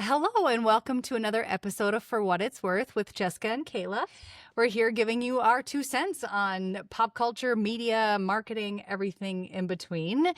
Hello and welcome to another episode of For What It's Worth with Jessica and Kayla. We're here giving you our 2 cents on pop culture, media, marketing, everything in between.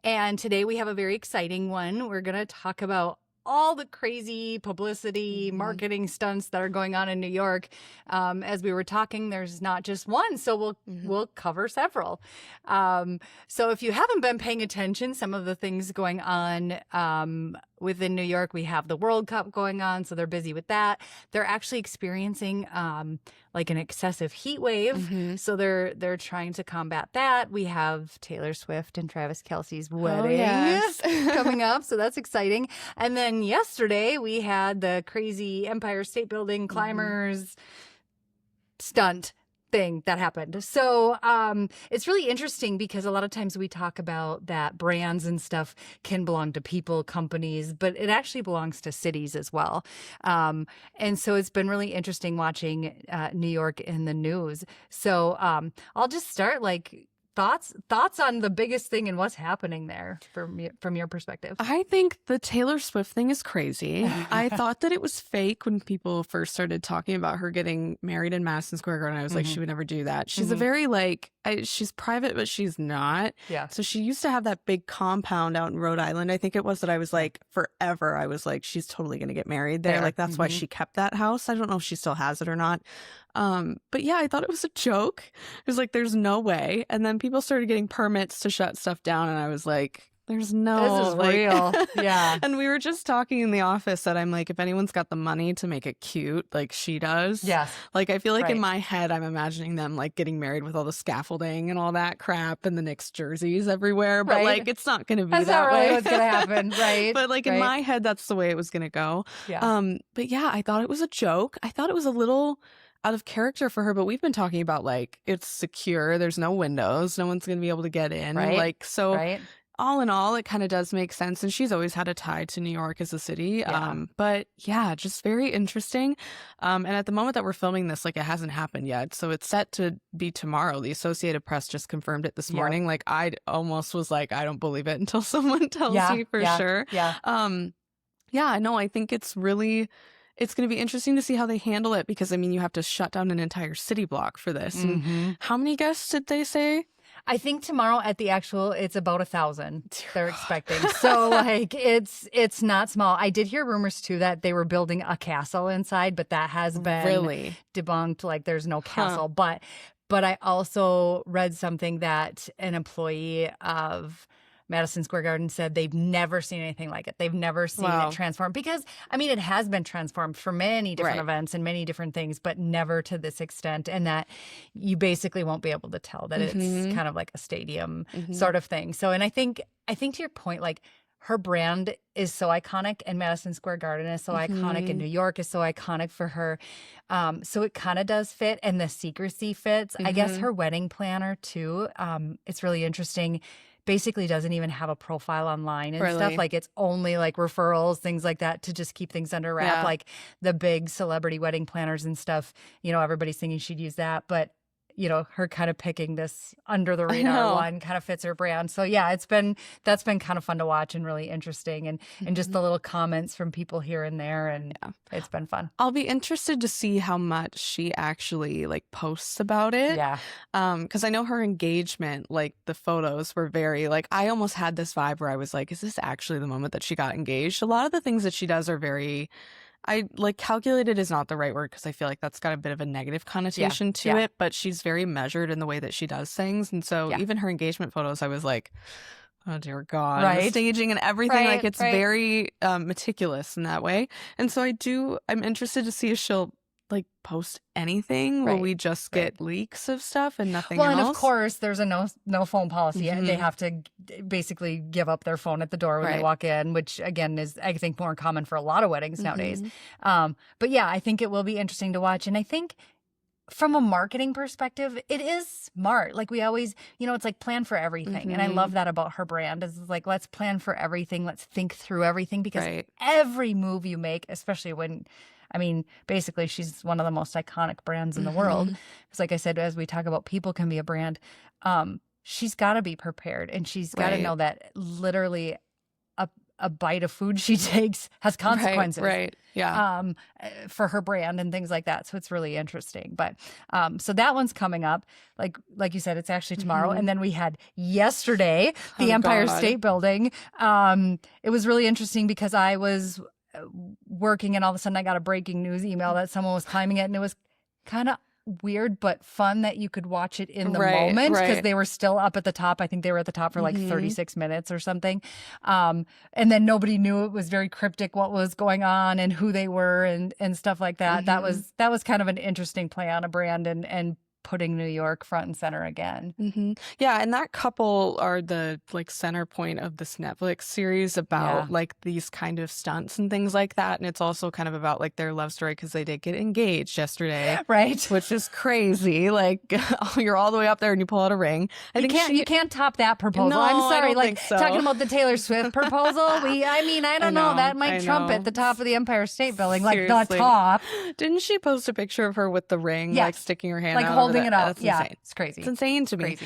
And today we have a very exciting one. We're going to talk about all the crazy publicity, marketing stunts that are going on in New York. As we were talking, there's not just one, so we'll cover several. So if you haven't been paying attention, some of the things going on within New York, we have the World Cup going on, so they're busy with that. They're actually experiencing like an excessive heat wave, so they're trying to combat that. We have Taylor Swift and Travis Kelce's wedding coming up, so that's exciting. And then yesterday we had the crazy Empire State Building climbers stunt thing that happened. So it's really interesting because a lot of times we talk about that brands and stuff can belong to people, companies, but it actually belongs to cities as well. And so it's been really interesting watching New York in the news. So I'll just start thoughts on the biggest thing and what's happening there from your perspective. I think the Taylor Swift thing is crazy. I thought that it was fake when people first started talking about her getting married in Madison Square Garden. I was like, she would never do that. She's a very she's private, but she's not. Yeah. So she used to have that big compound out in Rhode Island. I think it was that I was like, forever, I was like, she's totally going to get married there. Like, that's why she kept that house. I don't know if she still has it or not. But yeah, I thought it was a joke. It was like, there's no way. And then people started getting permits to shut stuff down. And I was like, there's no, this is real. Yeah. And we were just talking in the office that I'm like, if anyone's got the money to make it cute, like she does. Yes. Like, I feel like in my head, I'm imagining them like getting married with all the scaffolding and all that crap and the Knicks jerseys everywhere. But like, it's not going to be that's that not really way. what's going to happen. Right. But like in my head, that's the way it was going to go. Yeah. But yeah, I thought it was a joke. I thought it was a little out of character for her, but we've been talking about like, it's secure. There's no windows. No one's going to be able to get in. Right. Like, so all in all, it kind of does make sense. And she's always had a tie to New York as a city. Yeah. But yeah, just very interesting. And at the moment that we're filming this, like, it hasn't happened yet. So it's set to be tomorrow. The Associated Press just confirmed it this morning. Like, I almost was like, I don't believe it until someone tells me for sure. Yeah. Yeah, no, I think it's going to be interesting to see how they handle it because, I mean, you have to shut down an entire city block for this. And how many guests did they say? I think tomorrow at the actual, it's about 1,000 they're expecting. So like it's not small. I did hear rumors too that they were building a castle inside, but that has been debunked. Like there's no castle. But I also read something that an employee of Madison Square Garden said they've never seen anything like it. They've never seen it transform because, I mean, it has been transformed for many different events and many different things, but never to this extent. And that you basically won't be able to tell that it's kind of like a stadium sort of thing. So, and I think to your point, like her brand is so iconic and Madison Square Garden is so iconic and New York is so iconic for her. So it kind of does fit and the secrecy fits. I guess her wedding planner too. It's really interesting. Basically doesn't even have a profile online and stuff. Like it's only like referrals, things like that to just keep things under wrap. Like the big celebrity wedding planners and stuff, you know, everybody's thinking she'd use that. But, you know, her kind of picking this under the radar one kind of fits her brand. So yeah, that's been kind of fun to watch and really interesting and just the little comments from people here and there. And it's been fun. I'll be interested to see how much she actually like posts about it. Yeah. Because I know her engagement, like the photos were very like, I almost had this vibe where I was like, is this actually the moment that she got engaged? A lot of the things that she does are very, I like calculated is not the right word because I feel like that's got a bit of a negative connotation to it, but she's very measured in the way that she does things. And so even her engagement photos, I was like, oh dear God, the staging and everything, like it's very meticulous in that way. And so I'm interested to see if she'll like post anything. Will we just get leaks of stuff and nothing else? Well, and of course there's a no phone policy. They have to basically give up their phone at the door when they walk in, which again is I think more common for a lot of weddings nowadays. But yeah, I think it will be interesting to watch. And I think from a marketing perspective, it is smart. Like we always, you know, it's like plan for everything. And I love that about her brand is like, let's plan for everything. Let's think through everything because every move you make, especially when, I mean, basically she's one of the most iconic brands in the world. Because like I said, as we talk about people can be a brand, she's got to be prepared and she's got to know that literally a bite of food she takes has consequences. Right. Yeah. For her brand and things like that. So it's really interesting. But so that one's coming up. Like you said, it's actually tomorrow. And then we had yesterday, the Empire State Building. It was really interesting because I was working and all of a sudden I got a breaking news email that someone was climbing it, and it was kind of weird but fun that you could watch it in the moment because they were still up at the top. I think they were at the top for like 36 minutes or something. And then nobody knew. It was very cryptic what was going on and who they were and stuff like that. That was kind of an interesting play on a brand and putting New York front and center again. Yeah, and that couple are the like center point of this Netflix series about like these kind of stunts and things like that. And it's also kind of about like their love story because they did get engaged yesterday, right? Which is crazy. Like you're all the way up there and you pull out a ring. You can't top that proposal. No, I'm sorry. I don't Like think so. Talking about the Taylor Swift proposal, I don't know. That might trump at the top of the Empire State Building, Seriously. like the top. Didn't she post a picture of her with the ring, like sticking her hand like out holding it up? That's insane. It's crazy. It's insane to me.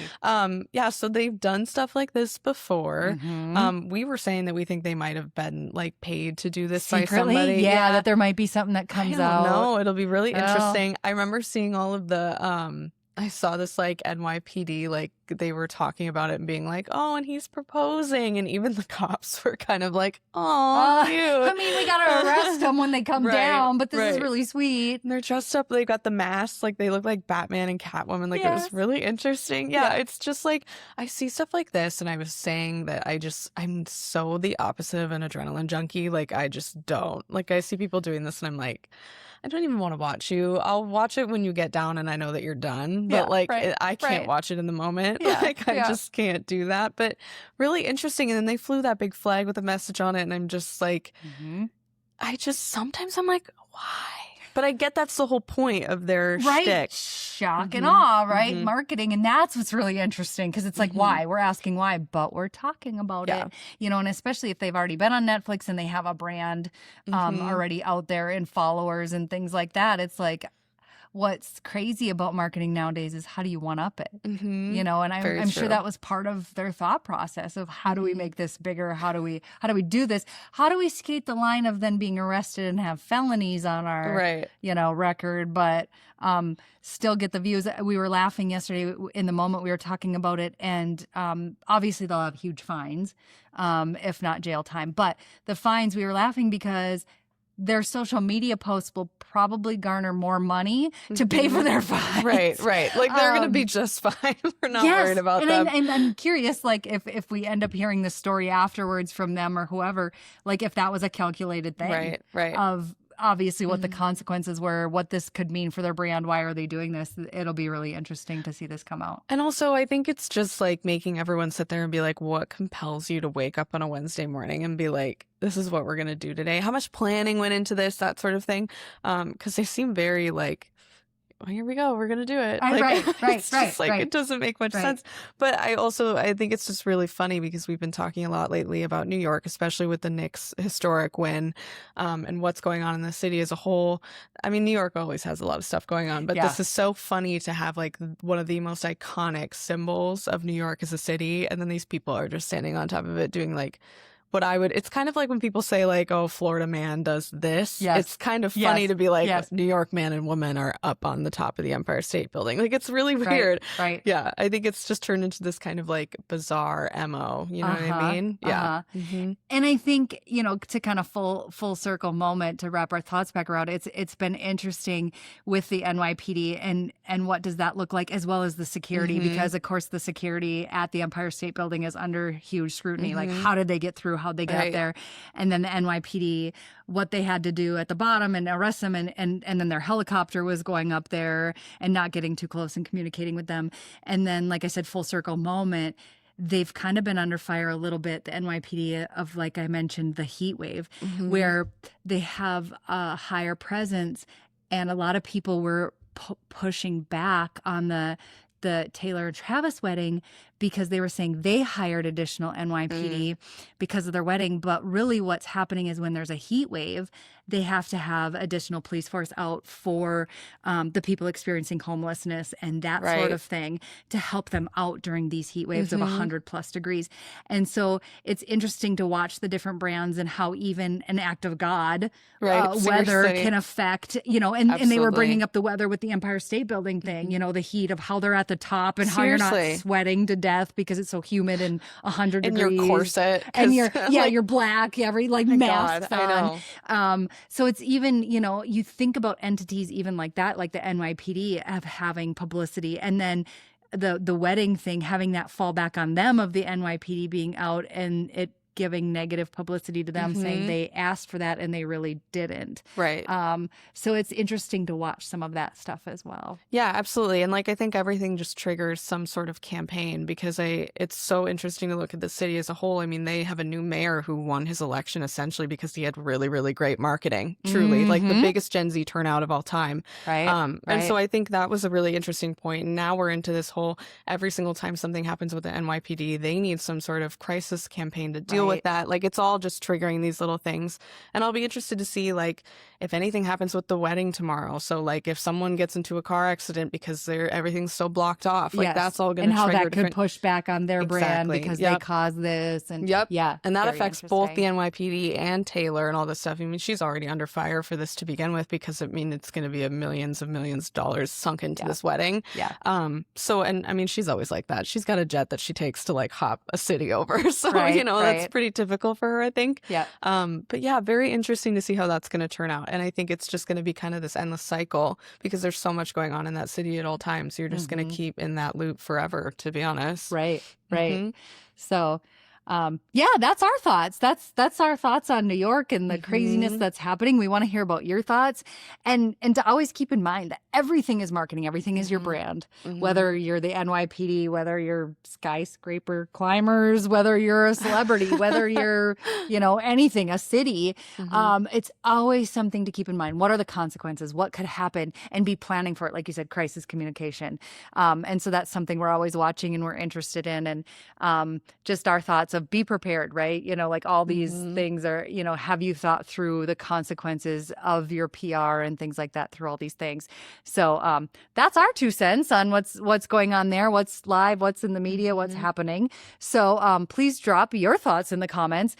Yeah, so they've done stuff like this before. We were saying that we think they might have been like paid to do this secretly? by somebody. Yeah, that there might be something that comes out. No, it'll be really interesting. I remember seeing all of the I saw this like NYPD, like they were talking about it and being like, oh, and he's proposing. And even the cops were kind of like, oh, cute. I mean, we got to arrest them when they come down, but this is really sweet. And they're dressed up. They've got the masks. Like they look like Batman and Catwoman. Like it was really interesting. Yeah, it's just like I see stuff like this. And I was saying that I'm so the opposite of an adrenaline junkie. Like I just don't. Like I see people doing this and I'm like, I don't even want to watch you. I'll watch it when you get down and I know that you're done. But I can't watch it in the moment. Like I just can't do that. But really interesting. And then they flew that big flag with a message on it. And I'm just like, sometimes I'm like, why? But I get that's the whole point of their shtick. Shock and awe, right? Marketing. And that's what's really interesting because it's like, why? We're asking why, but we're talking about it. You know, and especially if they've already been on Netflix and they have a brand already out there and followers and things like that. It's like, what's crazy about marketing nowadays is how do you one-up it? You know, and I'm sure that was part of their thought process of how do we make this bigger? How do we do this? How do we skate the line of then being arrested and have felonies on our record, but still get the views? We were laughing yesterday in the moment we were talking about it, and obviously they'll have huge fines, if not jail time. But the fines, we were laughing because their social media posts will probably garner more money to pay for their fines. Right. Like they're going to be just fine. We're not worried about them. And I'm curious, like if we end up hearing the story afterwards from them or whoever, like if that was a calculated thing, right, of obviously what the consequences were, what this could mean for their brand. Why are they doing this? It'll be really interesting to see this come out. And also, I think it's just like making everyone sit there and be like, what compels you to wake up on a Wednesday morning and be like, this is what we're going to do today? How much planning went into this, that sort of thing? Because they seem very like, well, here we go, we're going to do it. It doesn't make much sense. But I think it's just really funny because we've been talking a lot lately about New York, especially with the Knicks historic win, and what's going on in the city as a whole. I mean, New York always has a lot of stuff going on, but this is so funny to have like one of the most iconic symbols of New York as a city. And then these people are just standing on top of it doing like, it's kind of like when people say like, oh, Florida man does this. It's kind of funny to be like, New York man and woman are up on the top of the Empire State Building. Like, it's really weird. Right. Yeah. I think it's just turned into this kind of like bizarre MO. You know what I mean? Yeah. And I think, you know, to kind of full circle moment to wrap our thoughts back around, it's been interesting with the NYPD and what does that look like, as well as the security, because of course the security at the Empire State Building is under huge scrutiny. Like, how did they get through? How'd they get up there? And then the NYPD, what they had to do at the bottom and arrest them, and then their helicopter was going up there and not getting too close and communicating with them. And then, like I said, full circle moment, they've kind of been under fire a little bit, the NYPD, of, like I mentioned, the heat wave, where they have a higher presence, and a lot of people were pushing back on the Taylor and Travis wedding because they were saying they hired additional NYPD because of their wedding. But really what's happening is when there's a heat wave, they have to have additional police force out for the people experiencing homelessness and that sort of thing to help them out during these heat waves of 100+ degrees. And so it's interesting to watch the different brands and how even an act of God, weather can affect, you know, and they were bringing up the weather with the Empire State Building thing, you know, the heat of how they're at the top and how you're not sweating to death because it's so humid and 100 degrees. And your corset. And you're black, every mask on. I know. So it's even, you know, you think about entities even like that, like the NYPD of having publicity, and then the wedding thing, having that fall back on them of the NYPD being out and it giving negative publicity to them, saying they asked for that and they really didn't. Right. So it's interesting to watch some of that stuff as well. Yeah, absolutely. And like, I think everything just triggers some sort of campaign because it's so interesting to look at the city as a whole. I mean, they have a new mayor who won his election essentially because he had really, really great marketing, truly, like the biggest Gen Z turnout of all time. Right. And so I think that was a really interesting point. And now we're into this whole, every single time something happens with the NYPD, they need some sort of crisis campaign to deal with that. Like, it's all just triggering these little things. And I'll be interested to see, like, if anything happens with the wedding tomorrow. So, like, if someone gets into a car accident because everything's so blocked off, like, that's all going to trigger. And how that could push back on their brand because they caused this. And yeah. And that affects both the NYPD and Taylor and all this stuff. I mean, she's already under fire for this to begin with because, I mean, it's going to be millions of dollars sunk into this wedding. Yeah. So, and I mean, she's always like that. She's got a jet that she takes to, like, hop a city over. So, you know, that's pretty typical for her, I think. Yeah. But yeah, very interesting to see how that's going to turn out. And I think it's just going to be kind of this endless cycle because there's so much going on in that city at all times. You're just going to keep in that loop forever, to be honest. Right. So, yeah, that's our thoughts. That's our thoughts on New York and the craziness that's happening. We want to hear about your thoughts, and to always keep in mind that everything is marketing. Everything is your brand, whether you're the NYPD, whether you're skyscraper climbers, whether you're a celebrity, whether you're, you know, anything, a city. It's always something to keep in mind. What are the consequences? What could happen? And be planning for it. Like you said, crisis communication. And so that's something we're always watching and we're interested in. And just our thoughts of be prepared, right? You know, like all these things are, you know, have you thought through the consequences of your PR and things like that through all these things? So that's our 2 cents on what's going on there, what's live, what's in the media, what's happening. So please drop your thoughts in the comments.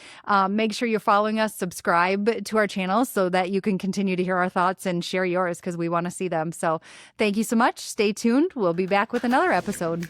Make sure you're following us, subscribe to our channel so that you can continue to hear our thoughts and share yours because we want to see them. So thank you so much. Stay tuned. We'll be back with another episode.